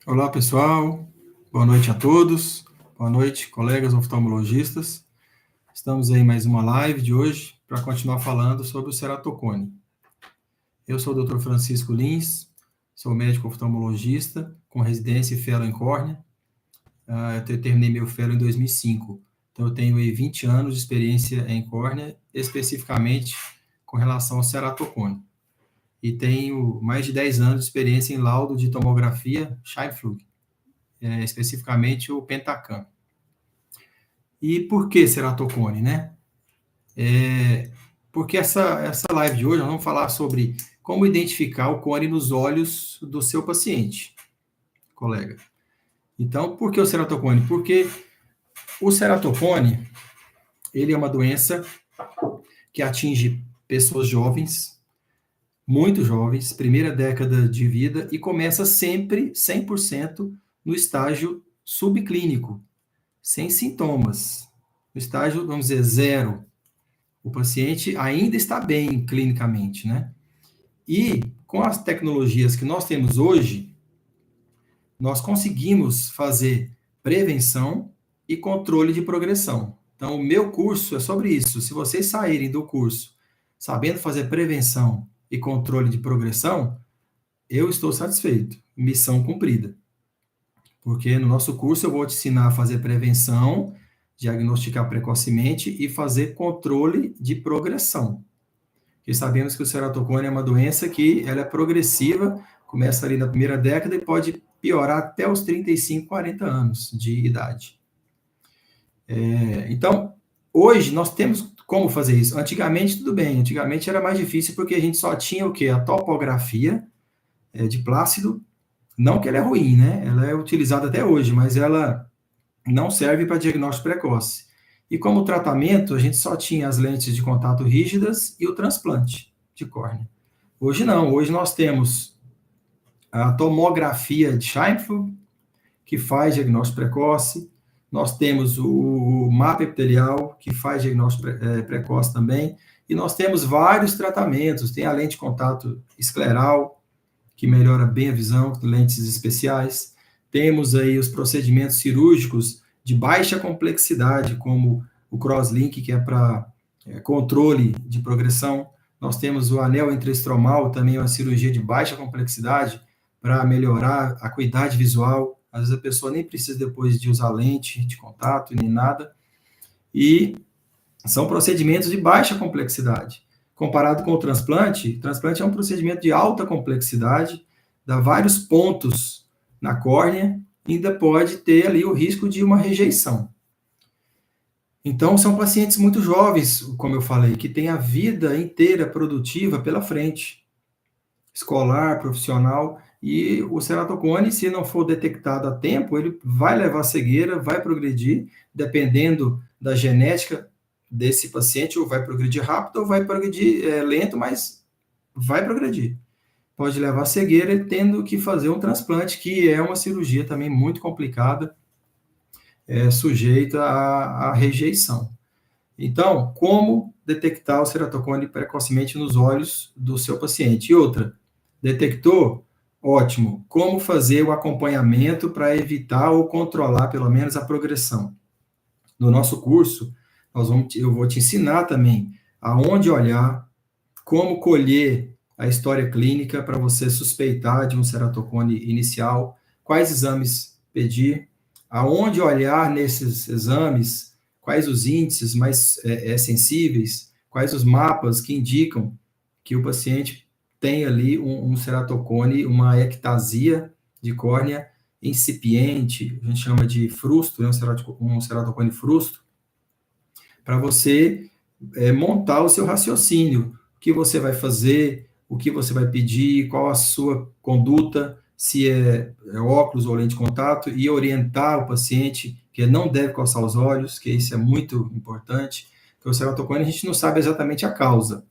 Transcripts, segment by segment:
Olá, pessoal. Boa noite a todos. Boa noite, colegas oftalmologistas. Estamos aí em mais uma live de hoje para continuar falando sobre o ceratocone. Eu sou o Dr. Francisco Lins, sou médico oftalmologista com residência e fellow em córnea. Eu terminei meu fellow em 2005. Então, eu tenho aí 20 anos de experiência em córnea, especificamente com relação ao ceratocone. E tenho mais de 10 anos de experiência em laudo de tomografia Scheimpflug, especificamente o Pentacam. E por que ceratocone, né? Porque essa live de hoje nós vamos falar sobre como identificar o cone nos olhos do seu paciente, colega. Então, por que o ceratocone? Porque o ceratocone, ele é uma doença que atinge pessoas jovens, muito jovens, primeira década de vida, e começa sempre 100% no estágio subclínico, sem sintomas. No estágio, vamos dizer, zero. O paciente ainda está bem clinicamente, né? E com as tecnologias que nós temos hoje, nós conseguimos fazer prevenção e controle de progressão. Então, o meu curso é sobre isso. Se vocês saírem do curso sabendo fazer prevenção e controle de progressão, eu estou satisfeito. Missão cumprida. Porque no nosso curso eu vou te ensinar a fazer prevenção, diagnosticar precocemente e fazer controle de progressão. Porque sabemos que o ceratocone é uma doença que ela é progressiva, começa ali na primeira década e pode piorar até os 35, 40 anos de idade. Então, hoje nós temos como fazer isso. Antigamente, tudo bem. Antigamente era mais difícil porque a gente só tinha o quê? A topografia de Plácido. Não que ela é ruim, né? Ela é utilizada até hoje, mas ela não serve para diagnóstico precoce. E como tratamento, a gente só tinha as lentes de contato rígidas e o transplante de córnea. Hoje não, hoje nós temos a tomografia de Scheimpflug, que faz diagnóstico precoce, nós temos o mapa epitelial, que faz diagnóstico precoce também, e nós temos vários tratamentos, tem a lente de contato escleral, que melhora bem a visão, lentes especiais, temos aí os procedimentos cirúrgicos de baixa complexidade, como o crosslink, que é para controle de progressão. Nós temos o anel intraestromal, também uma cirurgia de baixa complexidade, para melhorar a acuidade visual. Às vezes a pessoa nem precisa depois de usar lente de contato, nem nada. E são procedimentos de baixa complexidade. Comparado com o transplante é um procedimento de alta complexidade, dá vários pontos na córnea, e ainda pode ter ali o risco de uma rejeição. Então, são pacientes muito jovens, como eu falei, que têm a vida inteira produtiva pela frente, escolar, profissional, e o ceratocone, se não for detectado a tempo, ele vai levar cegueira, vai progredir, dependendo da genética desse paciente, ou vai progredir rápido, ou vai progredir lento, mas vai progredir. Pode levar cegueira, tendo que fazer um transplante, que é uma cirurgia também muito complicada, sujeita à rejeição. Então, como detectar o ceratocone precocemente nos olhos do seu paciente? E outra, detectou? Ótimo. Como fazer o acompanhamento para evitar ou controlar, pelo menos, a progressão? No nosso curso, eu vou te ensinar também aonde olhar, como colher a história clínica para você suspeitar de um ceratocone inicial, quais exames pedir, aonde olhar nesses exames, quais os índices mais sensíveis, quais os mapas que indicam que o paciente tem ali um ceratocone, uma ectasia de córnea incipiente, a gente chama de frusto, né, um ceratocone frusto, para você montar o seu raciocínio, o que você vai fazer, o que você vai pedir, qual a sua conduta, se é óculos ou lente de contato, e orientar o paciente que não deve coçar os olhos, que isso é muito importante, porque o ceratocone a gente não sabe exatamente a causa,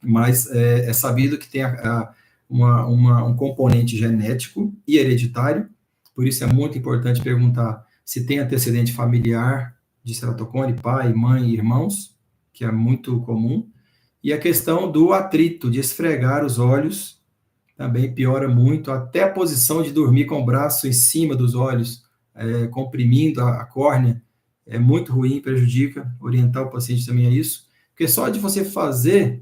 mas é sabido que tem um componente genético e hereditário, por isso é muito importante perguntar se tem antecedente familiar de ceratocone, pai, mãe, irmãos, que é muito comum, e a questão do atrito, de esfregar os olhos também piora muito, até a posição de dormir com o braço em cima dos olhos, comprimindo a córnea, é muito ruim, prejudica, orientar o paciente também a isso, porque só de você fazer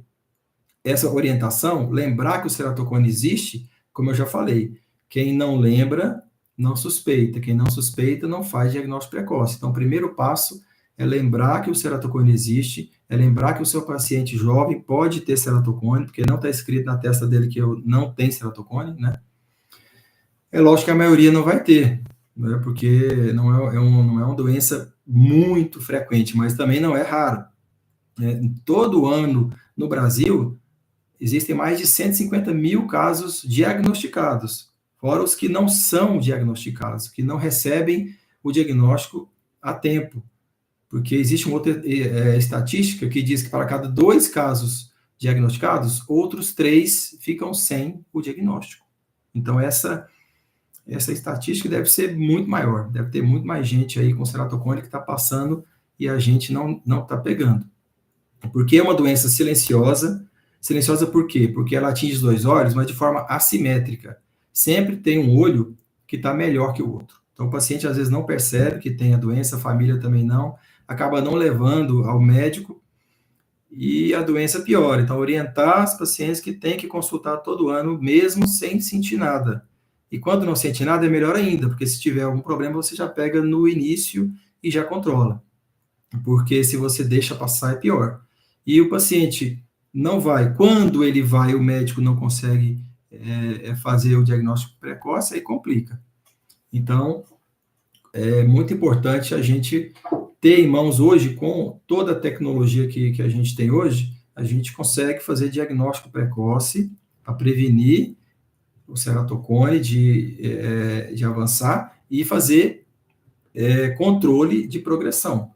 essa orientação, lembrar que o ceratocone existe, como eu já falei, quem não lembra, não suspeita, quem não suspeita, não faz diagnóstico precoce. Então, o primeiro passo é lembrar que o ceratocone existe, é lembrar que o seu paciente jovem pode ter ceratocone, porque não está escrito na testa dele que eu não tem ceratocone, né? É lógico que a maioria não vai ter, né? Porque não é uma doença muito frequente, mas também não é raro. Todo ano, no Brasil, existem mais de 150 mil casos diagnosticados, fora os que não são diagnosticados, que não recebem o diagnóstico a tempo. Porque existe uma outra estatística que diz que para cada 2 casos diagnosticados, outros 3 ficam sem o diagnóstico. Então, essa estatística deve ser muito maior, deve ter muito mais gente aí com ceratocone que está passando e a gente não está pegando. Porque é uma doença silenciosa. Silenciosa por quê? Porque ela atinge os 2 olhos, mas de forma assimétrica. Sempre tem um olho que está melhor que o outro. Então, o paciente às vezes não percebe que tem a doença, a família também não, acaba não levando ao médico e a doença piora. Então, orientar os pacientes que têm que consultar todo ano, mesmo sem sentir nada. E quando não sente nada, é melhor ainda, porque se tiver algum problema, você já pega no início e já controla. Porque se você deixa passar, é pior. E o paciente não vai. Quando ele vai, o médico não consegue fazer o diagnóstico precoce, aí complica. Então, é muito importante a gente ter em mãos hoje, com toda a tecnologia que a gente tem hoje, a gente consegue fazer diagnóstico precoce para prevenir o ceratocone de avançar e fazer controle de progressão.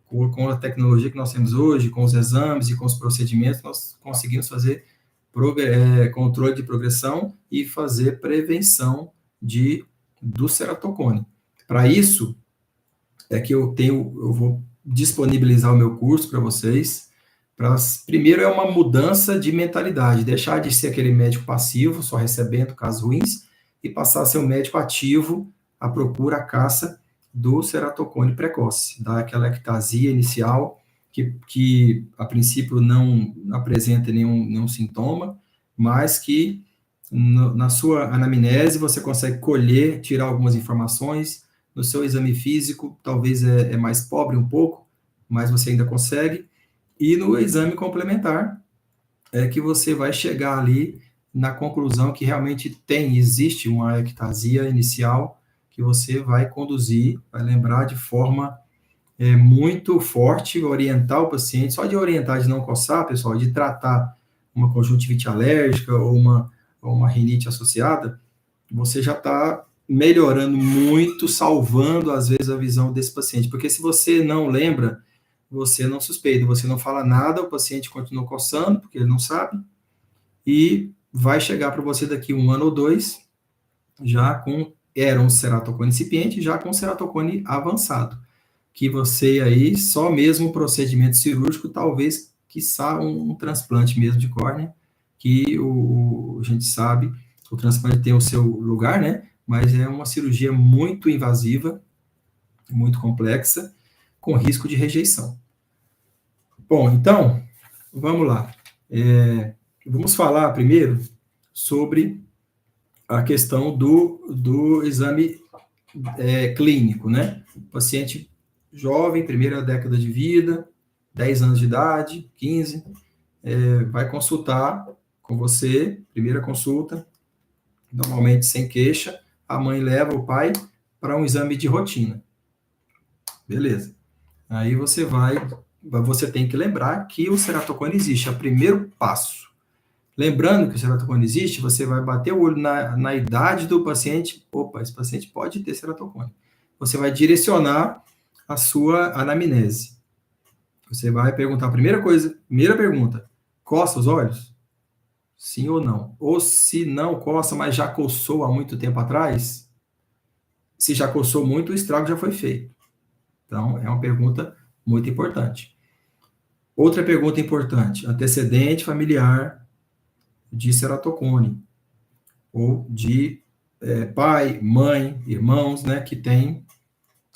Com a tecnologia que nós temos hoje, com os exames e com os procedimentos, nós conseguimos fazer controle de progressão e fazer prevenção do ceratocone. Para isso, é que eu vou disponibilizar o meu curso para vocês. Primeiro é uma mudança de mentalidade, deixar de ser aquele médico passivo, só recebendo casos ruins, e passar a ser um médico ativo, à procura, à caça do ceratocone precoce, daquela ectasia inicial, que a princípio não apresenta nenhum sintoma, mas que na sua anamnese você consegue colher, tirar algumas informações. No seu exame físico, talvez é mais pobre um pouco, mas você ainda consegue. E no exame complementar, é que você vai chegar ali na conclusão que realmente existe uma ectasia inicial que você vai conduzir, vai lembrar de forma muito forte, orientar o paciente, só de orientar de não coçar, pessoal, de tratar uma conjuntivite alérgica ou uma rinite associada, você já está melhorando muito, salvando, às vezes, a visão desse paciente. Porque se você não lembra, você não suspeita, você não fala nada, o paciente continua coçando, porque ele não sabe, e vai chegar para você daqui 1 ano ou 2, já era um ceratocone incipiente, já com ceratocone avançado, que você aí, só mesmo um procedimento cirúrgico, talvez, quiçá um transplante mesmo de córnea, que a gente sabe, o transplante tem o seu lugar, né, mas é uma cirurgia muito invasiva, muito complexa, com risco de rejeição. Bom, então, vamos lá. Vamos falar primeiro sobre a questão do exame clínico, né? Paciente jovem, primeira década de vida, 10 anos de idade, 15, vai consultar com você, primeira consulta, normalmente sem queixa, a mãe leva o pai para um exame de rotina. Beleza. Aí você tem que lembrar que o ceratocone existe, é o primeiro passo. Lembrando que o ceratocone existe, você vai bater o olho na idade do paciente. Opa, esse paciente pode ter ceratocone. Você vai direcionar a sua anamnese. Você vai perguntar, primeira pergunta, coça os olhos? Sim ou não? Ou se não coça, mas já coçou há muito tempo atrás? Se já coçou muito, o estrago já foi feito. Então, é uma pergunta muito importante. Outra pergunta importante, antecedente familiar de ceratocone. ou de pai, mãe, irmãos, né, que tem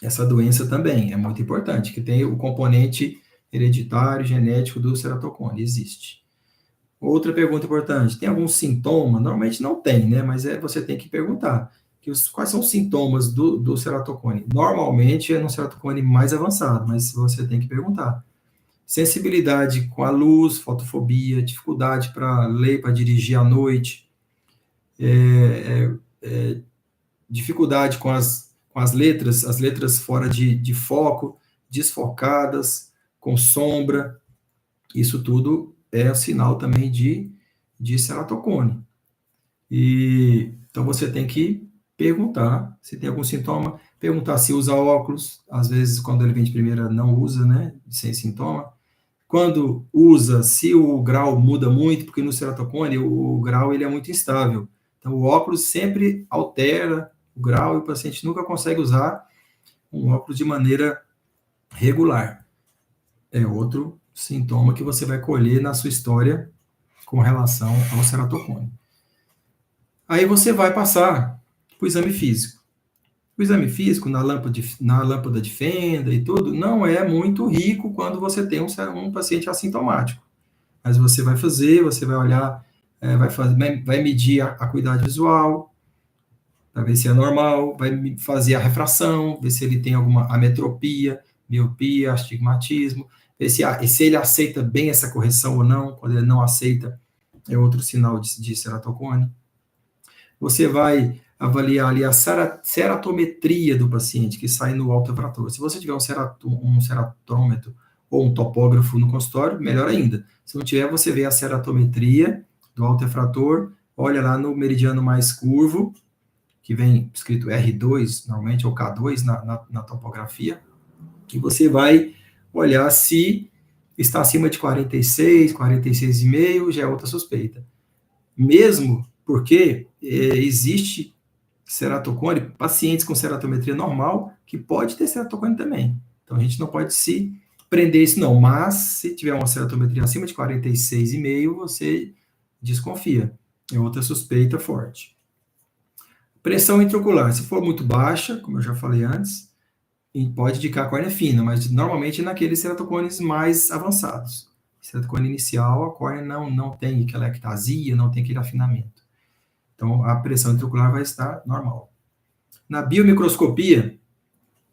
essa doença também. É muito importante, que tem o componente hereditário, genético do ceratocone, existe. Outra pergunta importante, tem algum sintoma? Normalmente não tem, né, mas você tem que perguntar. Quais são os sintomas do ceratocone? Normalmente é no ceratocone mais avançado, mas você tem que perguntar. Sensibilidade com a luz, fotofobia, dificuldade para ler, para dirigir à noite, dificuldade com as letras fora de foco, desfocadas, com sombra, isso tudo é sinal também de ceratocone. Então você tem que perguntar se tem algum sintoma, perguntar se usa óculos, às vezes quando ele vem de primeira não usa, né, sem sintoma. Quando usa, se o grau muda muito, porque no ceratocone o grau ele é muito instável. Então o óculos sempre altera o grau e o paciente nunca consegue usar um óculos de maneira regular. É outro sintoma que você vai colher na sua história com relação ao ceratocone. Aí você vai passar para o exame físico. O exame físico, na lâmpada de fenda e tudo, não é muito rico quando você tem um paciente assintomático. Mas você vai fazer, você vai olhar, vai medir a acuidade visual, para ver se é normal, vai fazer a refração, ver se ele tem alguma ametropia, miopia, astigmatismo, ver se ele aceita bem essa correção ou não. Quando ele não aceita, é outro sinal de ceratocone. Você vai avaliar ali a ceratometria do paciente, que sai no autorefrator. Se você tiver um ceratômetro ou um topógrafo no consultório, melhor ainda. Se não tiver, você vê a ceratometria do autorefrator, olha lá no meridiano mais curvo, que vem escrito R2, normalmente, ou K2 na topografia, que você vai olhar se está acima de 46, 46,5, já é outra suspeita. Mesmo porque existe ceratocone, pacientes com ceratometria normal, que pode ter ceratocone também. Então, a gente não pode se prender isso, não. Mas, se tiver uma ceratometria acima de 46,5, você desconfia. É outra suspeita forte. Pressão intraocular, se for muito baixa, como eu já falei antes, pode indicar córnea fina, mas normalmente naqueles ceratocones mais avançados. Ceratocone inicial, a córnea não tem aquela ectasia, não tem aquele afinamento. Então, a pressão intraocular vai estar normal. Na biomicroscopia,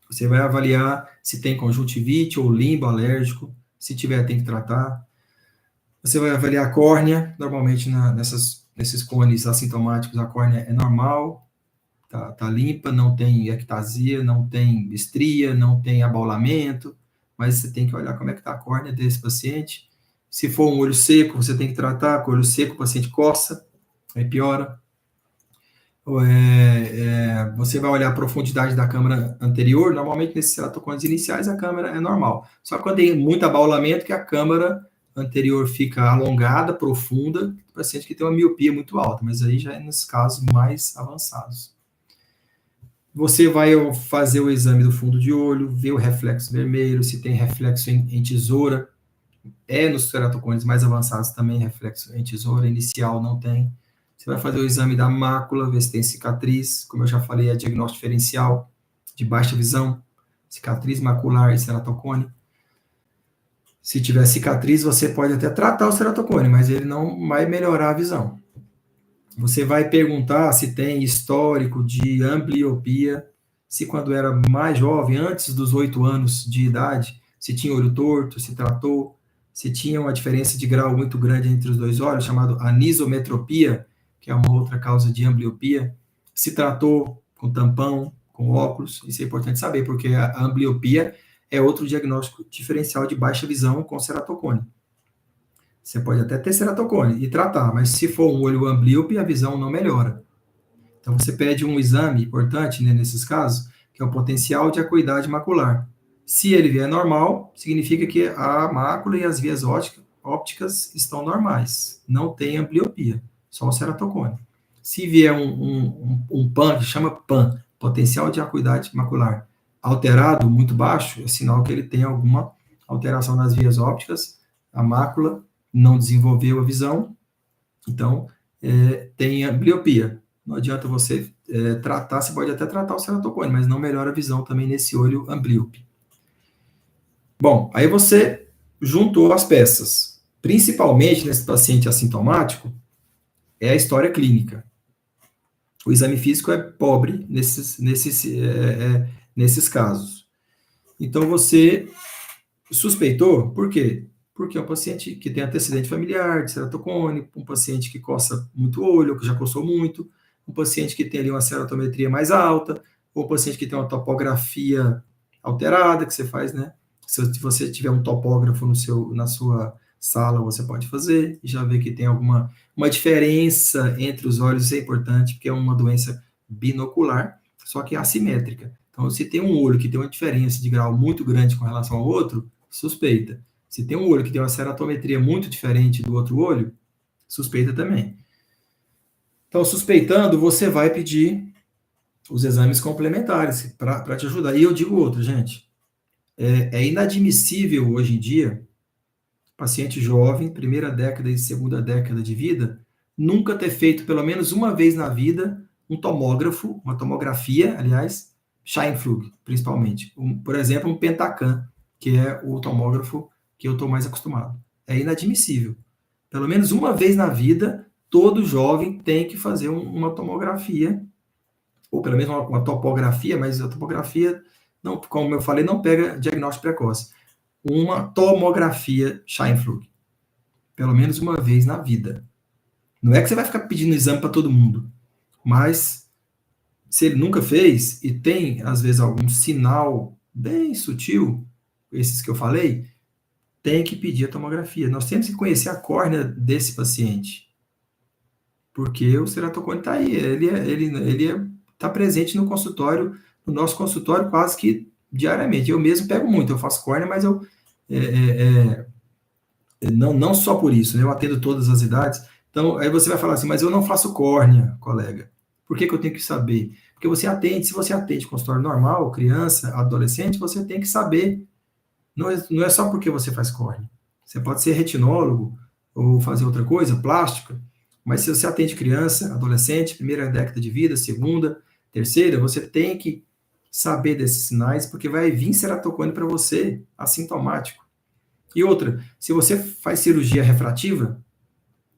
você vai avaliar se tem conjuntivite ou limbo alérgico. Se tiver, tem que tratar. Você vai avaliar a córnea. Normalmente, nesses cones assintomáticos, a córnea é normal, tá limpa, não tem ectasia, não tem estria, não tem abaulamento. Mas você tem que olhar como é que está a córnea desse paciente. Se for um olho seco, você tem que tratar. Com o olho seco, o paciente coça, aí piora. Você vai olhar a profundidade da câmara anterior, normalmente nesses ceratocones iniciais a câmara é normal. Só que quando tem muito abaulamento, que a câmara anterior fica alongada, profunda, o paciente que tem uma miopia muito alta, mas aí já é nos casos mais avançados. Você vai fazer o exame do fundo de olho, ver o reflexo vermelho, se tem reflexo em tesoura. Nos ceratocones mais avançados também reflexo em tesoura, inicial não tem. Você vai fazer o exame da mácula, ver se tem cicatriz, como eu já falei, é diagnóstico diferencial de baixa visão, cicatriz macular e ceratocone. Se tiver cicatriz, você pode até tratar o ceratocone, mas ele não vai melhorar a visão. Você vai perguntar se tem histórico de ambliopia, se quando era mais jovem, antes dos 8 anos de idade, se tinha olho torto, se tratou, se tinha uma diferença de grau muito grande entre os dois olhos, chamado anisometropia, que é uma outra causa de ambliopia, se tratou com tampão, com óculos. Isso é importante saber, porque a ambliopia é outro diagnóstico diferencial de baixa visão com ceratocone. Você pode até ter ceratocone e tratar, mas se for um olho amblíope, a visão não melhora. Então, você pede um exame importante, né, nesses casos, que é o potencial de acuidade macular. Se ele vier normal, significa que a mácula e as vias ópticas estão normais. Não tem ambliopia, só o ceratocone. Se vier um PAN, que chama PAN, potencial de acuidade macular, alterado, muito baixo, é sinal que ele tem alguma alteração nas vias ópticas, a mácula não desenvolveu a visão, então tem ambliopia. não adianta você tratar, você pode até tratar o ceratocone, mas não melhora a visão também nesse olho amblíope. Bom, aí você juntou as peças. Principalmente nesse paciente assintomático, é a história clínica. O exame físico é pobre nesses casos. Então, você suspeitou, por quê? Porque é um paciente que tem antecedente familiar de ceratocone, um paciente que coça muito o olho, que já coçou muito, um paciente que tem ali uma ceratometria mais alta, ou um paciente que tem uma topografia alterada, que você faz, né? Se você tiver um topógrafo na sua sala, você pode fazer, e já ver que tem uma diferença entre os olhos, isso é importante, porque é uma doença binocular, só que é assimétrica. Então, se tem um olho que tem uma diferença de grau muito grande com relação ao outro, suspeita. Se tem um olho que tem uma ceratometria muito diferente do outro olho, suspeita também. Então, suspeitando, você vai pedir os exames complementares para te ajudar. E eu digo outro, gente. É inadmissível hoje em dia, paciente jovem, primeira década e segunda década de vida, nunca ter feito pelo menos uma vez na vida um tomógrafo, uma tomografia, aliás, Scheimpflug, principalmente. Por exemplo, um Pentacan, que é o tomógrafo que eu estou mais acostumado. É inadmissível. Pelo menos uma vez na vida, todo jovem tem que fazer uma tomografia, ou pelo menos uma topografia, mas a topografia, não, como eu falei, não pega diagnóstico precoce. Uma tomografia Scheimpflug. Pelo menos uma vez na vida. Não é que você vai ficar pedindo exame para todo mundo, mas se ele nunca fez e tem, às vezes, algum sinal bem sutil, esses que eu falei, tem que pedir a tomografia. Nós temos que conhecer a córnea desse paciente, porque o ceratocone está aí, ele está presente no consultório, no nosso consultório quase que diariamente. Eu mesmo pego muito, eu faço córnea, mas eu não só por isso, né? Eu atendo todas as idades. Então, aí você vai falar assim, mas eu não faço córnea, colega. Por que eu tenho que saber? Porque se você atende consultório normal, criança, adolescente, você tem que saber. Não é só porque você faz córnea. Você pode ser retinólogo ou fazer outra coisa, plástica, mas se você atende criança, adolescente, primeira década de vida, segunda, terceira, você tem que saber desses sinais, porque vai vir ceratocone para você, assintomático. E outra, se você faz cirurgia refrativa,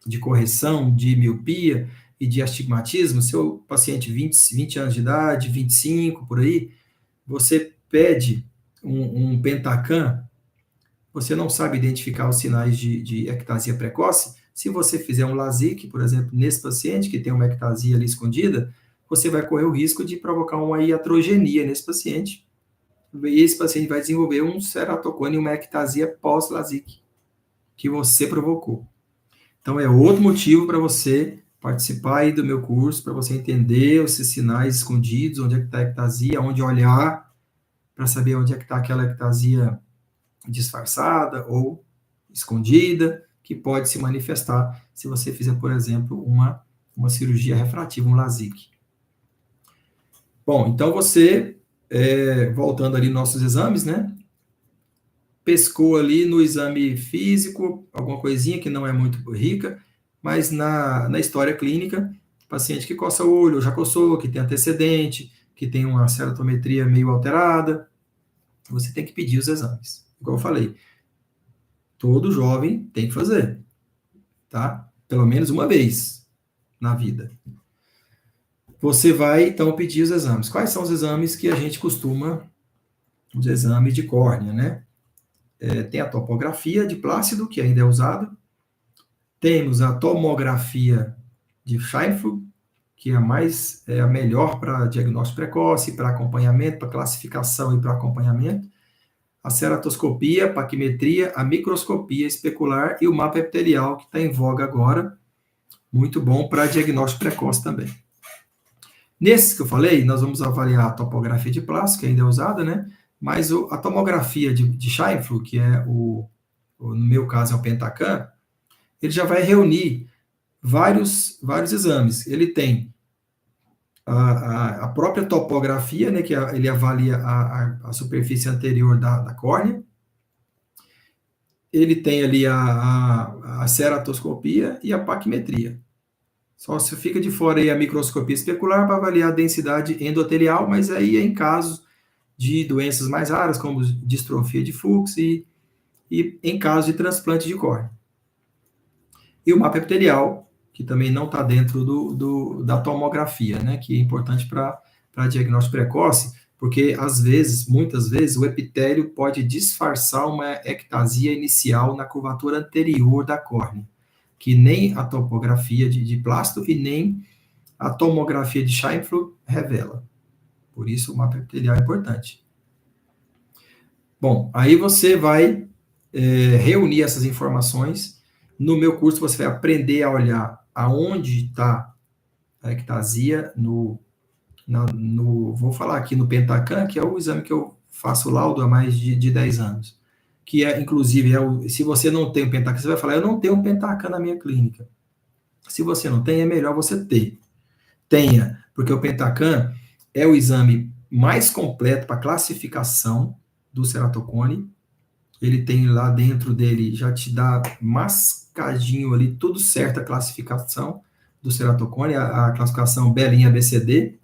de correção de miopia e de astigmatismo, seu paciente 20 anos de idade, 25, por aí, você pede um Pentacan, você não sabe identificar os sinais de ectasia precoce, se você fizer um LASIK, por exemplo, nesse paciente que tem uma ectasia ali escondida, você vai correr o risco de provocar uma iatrogenia nesse paciente, e esse paciente vai desenvolver um ceratocone, uma ectasia pós-LASIK, que você provocou. Então, é outro motivo para você participar aí do meu curso, para você entender esses sinais escondidos, onde é que está a ectasia, onde olhar, para saber onde é que está aquela ectasia disfarçada ou escondida, que pode se manifestar se você fizer, por exemplo, uma cirurgia refrativa, um LASIK. Bom, então você, voltando ali nossos exames, né? Pescou ali no exame físico, alguma coisinha que não é muito rica, mas na história clínica, paciente que coça o olho, já coçou, que tem antecedente, que tem uma ceratometria meio alterada, você tem que pedir os exames. Igual eu falei, todo jovem tem que fazer, tá? Pelo menos uma vez na vida. Você vai, então, pedir os exames. Quais são os exames que a gente costuma, os exames de córnea, né? Tem a topografia de Plácido, que ainda é usada. Temos a tomografia de Scheimpflug, que é a melhor para diagnóstico precoce, para acompanhamento, para classificação e para acompanhamento. A ceratoscopia, a paquimetria, a microscopia especular e o mapa epitelial, que está em voga agora, muito bom para diagnóstico precoce também. Nesses que eu falei, nós vamos avaliar a topografia de Plácido, que ainda é usada, né? Mas a tomografia de Scheimpflug, que é no meu caso é o Pentacan, ele já vai reunir vários exames. Ele tem a própria topografia, né, que ele avalia a superfície anterior da córnea. Ele tem ali a ceratoscopia e a paquimetria. Só se fica de fora aí a microscopia especular para avaliar a densidade endotelial, mas aí é em casos de doenças mais raras, como distrofia de Fuchs e em caso de transplante de córnea. E o mapa epitelial, que também não está dentro da tomografia, né, que é importante para diagnóstico precoce, porque às vezes, muitas vezes, o epitélio pode disfarçar uma ectasia inicial na curvatura anterior da córnea, que nem a topografia de Plasto e nem a tomografia de Scheimpflug revela. Por isso, o mapa epitelial é importante. Bom, aí você vai reunir essas informações. No meu curso, você vai aprender a olhar aonde está a ectasia vou falar aqui no Pentacan, que é o exame que eu faço laudo há mais de 10 anos. Que é, inclusive, se você não tem o Pentacan, você vai falar, eu não tenho um Pentacan na minha clínica. Se você não tem, é melhor você ter. Tenha, porque o Pentacan é o exame mais completo para classificação do ceratocone. Ele tem lá dentro dele, já te dá mascadinho ali, tudo certo a classificação do ceratocone, a classificação belinha ABCD,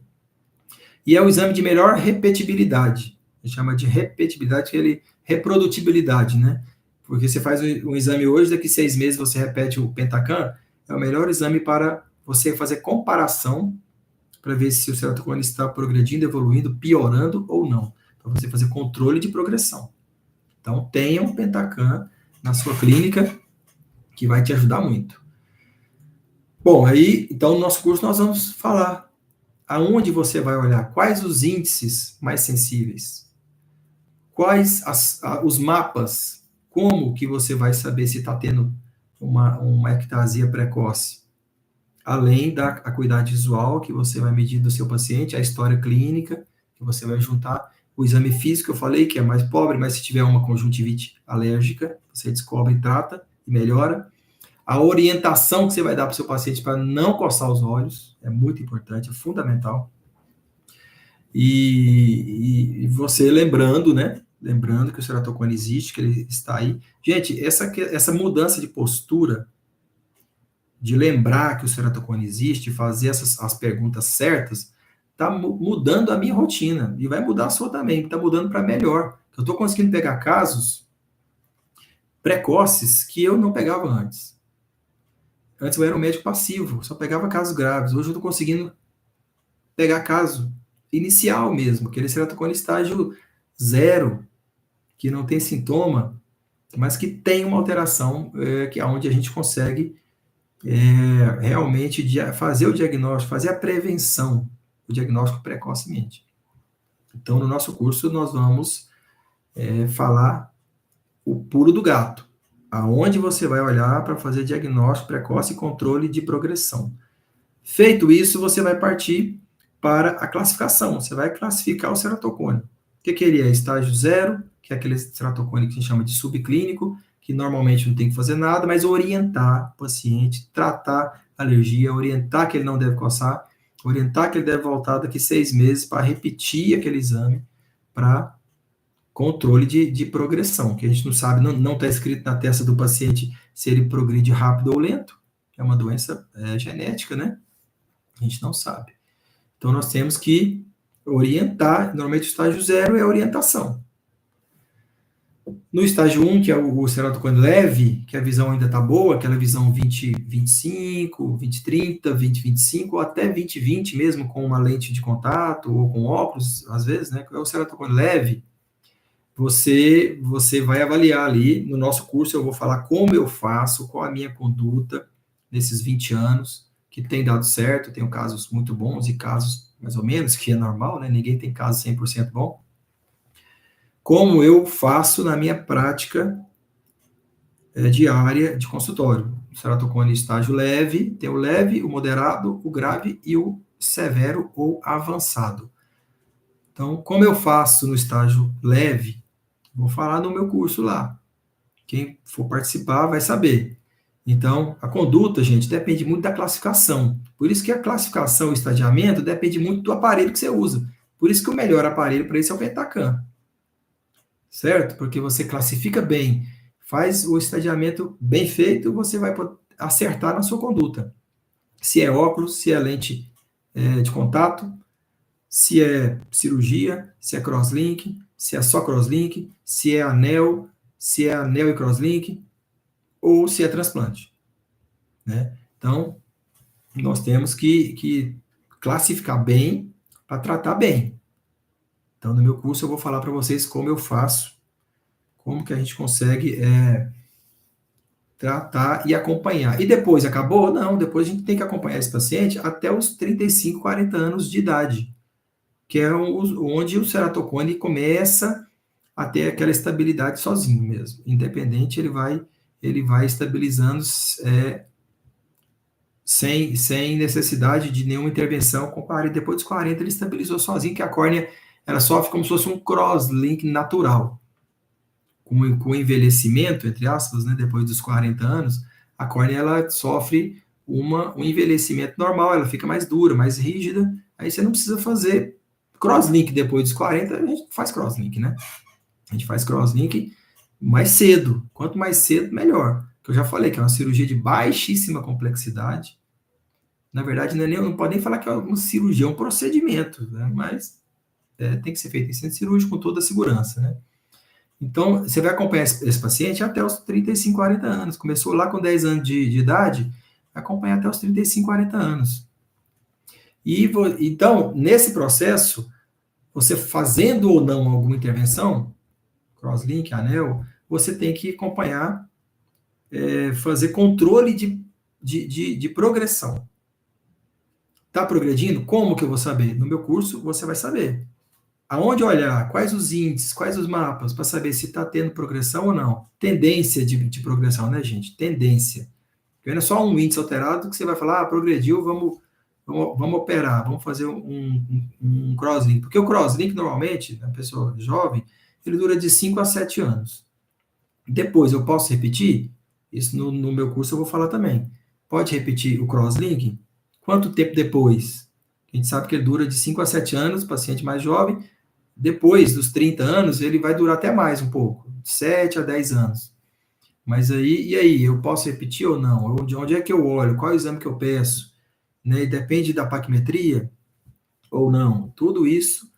e é o exame de melhor repetibilidade. A gente chama de repetibilidade, que ele reprodutibilidade, né? Porque você faz um exame hoje, daqui 6 meses você repete o Pentacan, é o melhor exame para você fazer comparação, para ver se o ceratocone está progredindo, evoluindo, piorando ou não, para você fazer controle de progressão. Então, tenha um Pentacan na sua clínica, que vai te ajudar muito. Bom, aí, então, no nosso curso nós vamos falar aonde você vai olhar, quais os índices mais sensíveis, quais os mapas, como que você vai saber se está tendo uma ectasia precoce, além da acuidade visual, que você vai medir do seu paciente, a história clínica, que você vai juntar, o exame físico, eu falei, que é mais pobre, mas se tiver uma conjuntivite alérgica, você descobre, trata e melhora. A orientação que você vai dar para o seu paciente para não coçar os olhos, é muito importante, é fundamental. E você lembrando, né? Lembrando que o ceratocone existe, que ele está aí. Gente, essa mudança de postura, de lembrar que o ceratocone existe, fazer as perguntas certas, está mudando a minha rotina. E vai mudar a sua também, está mudando para melhor. Eu estou conseguindo pegar casos precoces que eu não pegava antes. Antes eu era um médico passivo, só pegava casos graves. Hoje eu estou conseguindo pegar caso inicial mesmo, aquele ceratocone estágio 0, que não tem sintoma, mas que tem uma alteração, que é onde a gente consegue realmente fazer o diagnóstico, fazer a prevenção, o diagnóstico precocemente. Então, no nosso curso, nós vamos falar o pulo do gato, aonde você vai olhar para fazer diagnóstico precoce e controle de progressão. Feito isso, você vai partir para a classificação, você vai classificar o ceratocone. O que ele é? Estágio 0, que é aquele ceratocone que a gente chama de subclínico, que normalmente não tem que fazer nada, mas orientar o paciente, tratar a alergia, orientar que ele não deve coçar, orientar que ele deve voltar daqui 6 meses para repetir aquele exame para controle de progressão, que a gente não sabe, não está escrito na testa do paciente se ele progride rápido ou lento, é uma doença genética, né? A gente não sabe. Então, nós temos que orientar, normalmente o estágio 0 é a orientação. No estágio 1, que é o ceratocone leve, que a visão ainda está boa, aquela visão 20/25, 20/30, 20/25, ou até 20/20 mesmo, com uma lente de contato, ou com óculos, às vezes, né, que é o ceratocone leve, você vai avaliar ali, no nosso curso eu vou falar como eu faço, qual a minha conduta nesses 20 anos, que tem dado certo, tenho casos muito bons e casos mais ou menos, que é normal, né, ninguém tem caso 100% bom, como eu faço na minha prática diária de consultório. O ceratocone estágio leve, tem o leve, o moderado, o grave e o severo ou avançado. Então, como eu faço no estágio leve, vou falar no meu curso lá. Quem for participar vai saber. Então, a conduta, gente, depende muito da classificação. Por isso que a classificação e o estadiamento depende muito do aparelho que você usa. Por isso que o melhor aparelho para isso é o Pentacan. Certo? Porque você classifica bem, faz o estadiamento bem feito, você vai acertar na sua conduta. se é óculos, se é lente de contato, se é cirurgia, se é crosslink, se é só crosslink, se é anel e crosslink, ou se é transplante, né? Então, nós temos que classificar bem para tratar bem. Então, no meu curso, eu vou falar para vocês como eu faço, como que a gente consegue tratar e acompanhar. E depois, acabou? Não, depois a gente tem que acompanhar esse paciente até os 35, 40 anos de idade, que é onde o ceratocone começa a ter aquela estabilidade sozinho mesmo. Independente, ele vai estabilizando sem necessidade de nenhuma intervenção. Depois dos 40, ele estabilizou sozinho, que a córnea ela sofre como se fosse um crosslink natural. Com o envelhecimento, entre aspas, né, depois dos 40 anos, a córnea ela sofre um envelhecimento normal, ela fica mais dura, mais rígida, aí você não precisa fazer crosslink depois dos 40, a gente faz crosslink, né? A gente faz crosslink mais cedo, quanto mais cedo, melhor. Que eu já falei que é uma cirurgia de baixíssima complexidade, na verdade não pode nem falar que é uma cirurgia, é um procedimento, né? Mas tem que ser feito em centro cirúrgico com toda a segurança, né? Então, você vai acompanhar esse paciente até os 35, 40 anos. Começou lá com 10 anos de idade, vai acompanhar até os 35, 40 anos. Então, nesse processo, você fazendo ou não alguma intervenção, crosslink, anel, você tem que acompanhar, fazer controle de progressão. Está progredindo? Como que eu vou saber? No meu curso, você vai saber. Aonde olhar? Quais os índices? Quais os mapas? Para saber se está tendo progressão ou não. Tendência de progressão, né, gente? Tendência. Não é só um índice alterado que você vai falar, progrediu, vamos operar, vamos fazer um crosslink. Porque o crosslink, normalmente, na pessoa jovem, ele dura de 5 a 7 anos. Depois, eu posso repetir? Isso no meu curso eu vou falar também. Pode repetir o crosslink? Quanto tempo depois? A gente sabe que ele dura de 5 a 7 anos, paciente mais jovem. Depois dos 30 anos, ele vai durar até mais um pouco, 7 a 10 anos. Mas e aí, eu posso repetir ou não? De onde é que eu olho? Qual é o exame que eu peço? Né? Depende da paquimetria ou não? Tudo isso,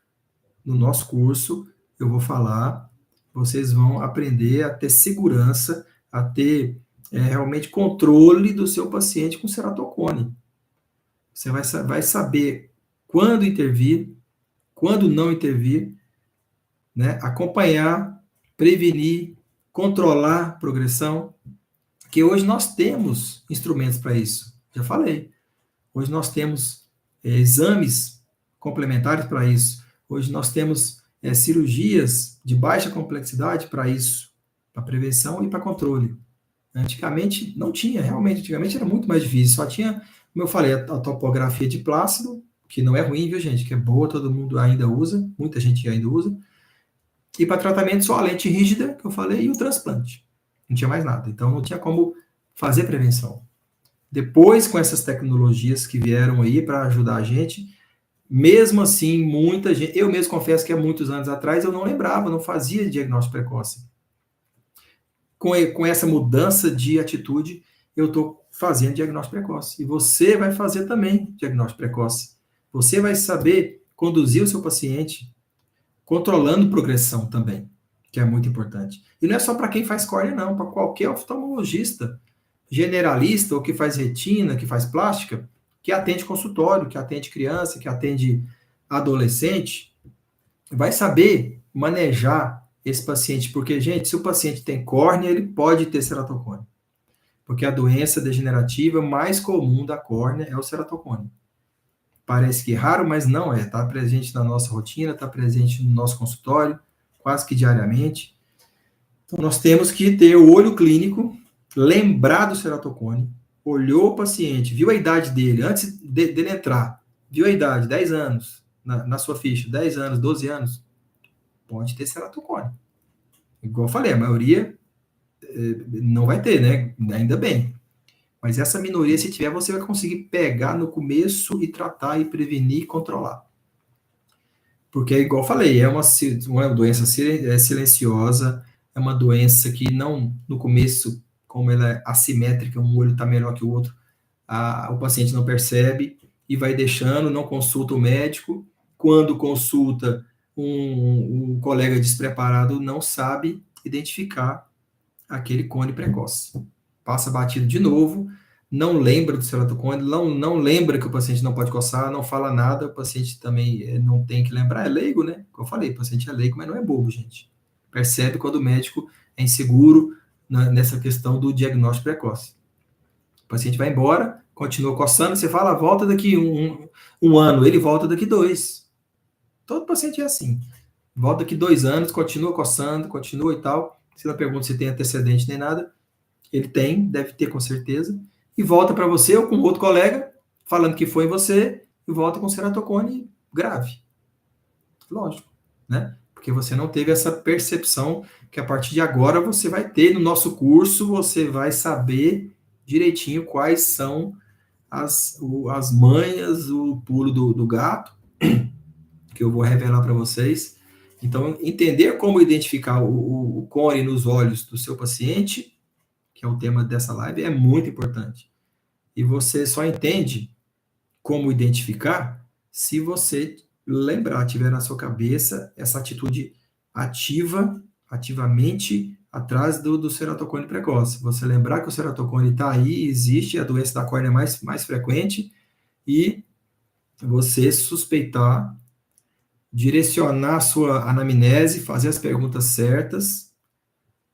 no nosso curso, eu vou falar, vocês vão aprender a ter segurança, a ter realmente controle do seu paciente com ceratocone. Você vai saber quando intervir, quando não intervir, né? Acompanhar, prevenir, controlar progressão, que hoje nós temos instrumentos para isso. Já falei. Hoje nós temos exames complementares para isso. Hoje nós temos cirurgias de baixa complexidade para isso, para prevenção e para controle. Antigamente não tinha, realmente, antigamente era muito mais difícil. Só tinha, como eu falei, a topografia de plácido, que não é ruim, viu, gente? Que é boa, todo mundo ainda usa, muita gente ainda usa. E para tratamento só a lente rígida, que eu falei, e o transplante. Não tinha mais nada. Então não tinha como fazer prevenção. Depois, com essas tecnologias que vieram aí para ajudar a gente, mesmo assim, muita gente. Eu mesmo confesso que há muitos anos atrás eu não lembrava, não fazia diagnóstico precoce. Com essa mudança de atitude, eu estou fazendo diagnóstico precoce. E você vai fazer também diagnóstico precoce. Você vai saber conduzir o seu paciente, controlando progressão também, que é muito importante. E não é só para quem faz córnea, não, para qualquer oftalmologista, generalista, ou que faz retina, que faz plástica, que atende consultório, que atende criança, que atende adolescente, vai saber manejar esse paciente, porque, gente, se o paciente tem córnea, ele pode ter ceratocone, porque a doença degenerativa mais comum da córnea é o ceratocone. Parece que é raro, mas não é. Está presente na nossa rotina, está presente no nosso consultório, quase que diariamente. Então, nós temos que ter o olho clínico, lembrar do ceratocone, olhou o paciente, viu a idade dele, antes dele entrar, viu a idade, 10 anos, na sua ficha, 10 anos, 12 anos, pode ter ceratocone. Igual eu falei, a maioria não vai ter, né? Ainda bem. Mas essa minoria, se tiver, você vai conseguir pegar no começo e tratar e prevenir e controlar. Porque, igual eu falei, é uma doença silenciosa, é uma doença que não, no começo, como ela é assimétrica, um olho está melhor que o outro, o paciente não percebe e vai deixando, não consulta o médico. Quando consulta, um colega despreparado não sabe identificar aquele cone precoce. Passa batido de novo, não lembra do ceratocone, não lembra que o paciente não pode coçar, não fala nada, o paciente também não tem que lembrar, é leigo, né? Como eu falei, o paciente é leigo, mas não é bobo, gente. Percebe quando o médico é inseguro nessa questão do diagnóstico precoce. O paciente vai embora, continua coçando, você fala, volta daqui um ano, ele volta daqui 2. Todo paciente é assim. Volta daqui 2 anos, continua coçando, continua e tal. Você não pergunta se tem antecedente nem nada. Ele tem, deve ter com certeza. E volta para você ou com outro colega, falando que foi em você, e volta com ceratocone grave. Lógico, né? Porque você não teve essa percepção que a partir de agora você vai ter no nosso curso, você vai saber direitinho quais são as manhas, o pulo do gato, que eu vou revelar para vocês. Então, entender como identificar o cone nos olhos do seu paciente, que é o tema dessa live, é muito importante. E você só entende como identificar se você lembrar, tiver na sua cabeça essa atitude ativamente atrás do ceratocone precoce. Você lembrar que o ceratocone está aí, existe, a doença da córnea é mais frequente, e você suspeitar, direcionar a sua anamnese, fazer as perguntas certas,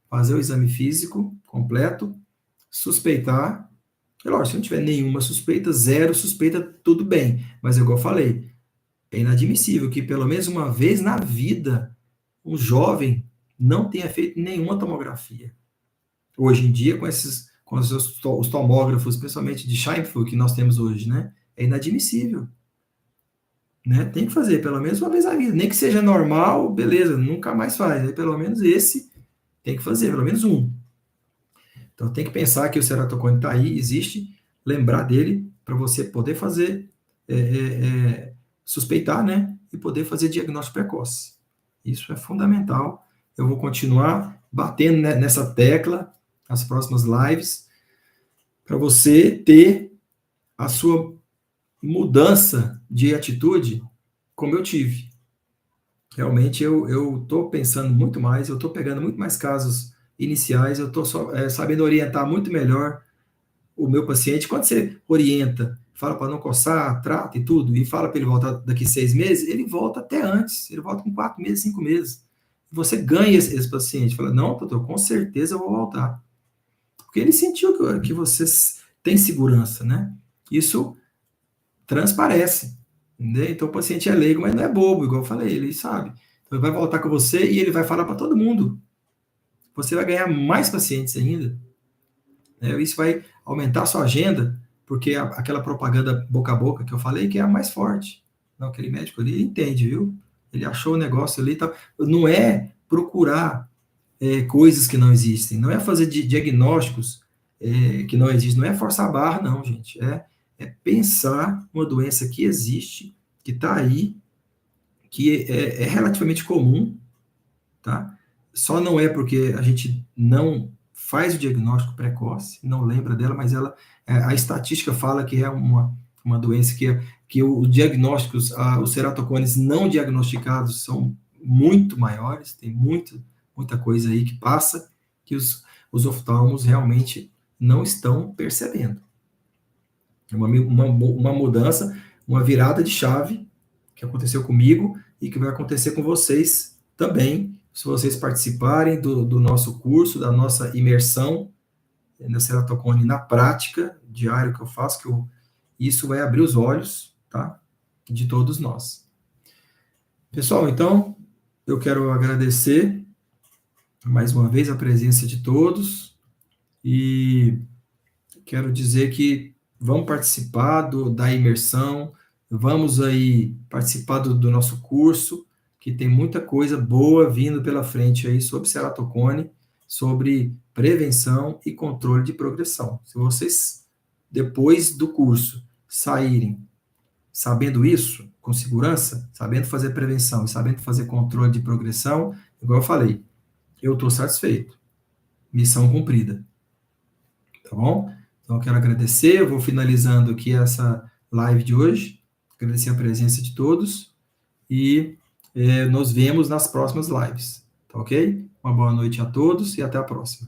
fazer o exame físico completo, suspeitar. É lógico, se não tiver nenhuma suspeita, zero suspeita, tudo bem. Mas, igual eu falei, é inadmissível que pelo menos uma vez na vida um jovem não tenha feito nenhuma tomografia. Hoje em dia, com os tomógrafos, principalmente de Scheimpflug, que nós temos hoje, né? É inadmissível. Né? Tem que fazer pelo menos uma vez na vida. Nem que seja normal, beleza, nunca mais faz. Aí, pelo menos esse tem que fazer, pelo menos um. Então tem que pensar que o ceratocone está aí, existe, lembrar dele para você poder fazer, suspeitar, né? E poder fazer diagnóstico precoce. Isso é fundamental. Eu vou continuar batendo nessa tecla nas próximas lives para você ter a sua mudança de atitude como eu tive. Realmente eu estou pensando muito mais, eu estou pegando muito mais casos iniciais, eu estou sabendo orientar muito melhor o meu paciente. Quando você orienta, fala para não coçar, trata e tudo, e fala para ele voltar daqui 6 meses, ele volta até antes, ele volta com 4 meses, 5 meses. Você ganha esse paciente, fala, não, doutor, com certeza eu vou voltar. Porque ele sentiu que você tem segurança, né? Isso transparece. Né? Então o paciente é leigo, mas não é bobo, igual eu falei, ele sabe. Então ele vai voltar com você e ele vai falar para todo mundo. Você vai ganhar mais pacientes ainda. Né? Isso vai aumentar a sua agenda, porque aquela propaganda boca a boca que eu falei, que é a mais forte. Não, aquele médico ali entende, viu? Ele achou o negócio ali. Tá... Não é procurar coisas que não existem, não é fazer diagnósticos que não existem, não é forçar a barra, não, gente. É pensar uma doença que existe, que está aí, que é relativamente comum, tá? Só não é porque a gente não faz o diagnóstico precoce, não lembra dela, mas a estatística fala que é uma doença que os diagnósticos, os ceratocones não diagnosticados são muito maiores, tem muita coisa aí que passa, que os oftalmos realmente não estão percebendo. É uma mudança, uma virada de chave que aconteceu comigo e que vai acontecer com vocês também, se vocês participarem do nosso curso, da nossa imersão na ceratocone na prática, diário que eu faço, isso vai abrir os olhos, tá? De todos nós. Pessoal, então, eu quero agradecer mais uma vez a presença de todos e quero dizer que vamos participar da imersão, vamos aí participar do nosso curso, que tem muita coisa boa vindo pela frente aí sobre ceratocone, sobre prevenção e controle de progressão. Se vocês, depois do curso, saírem sabendo isso, com segurança, sabendo fazer prevenção e sabendo fazer controle de progressão, igual eu falei, eu estou satisfeito. Missão cumprida. Tá bom? Então, eu quero agradecer, eu vou finalizando aqui essa live de hoje, agradecer a presença de todos e nos vemos nas próximas lives, tá ok? Uma boa noite a todos e até a próxima.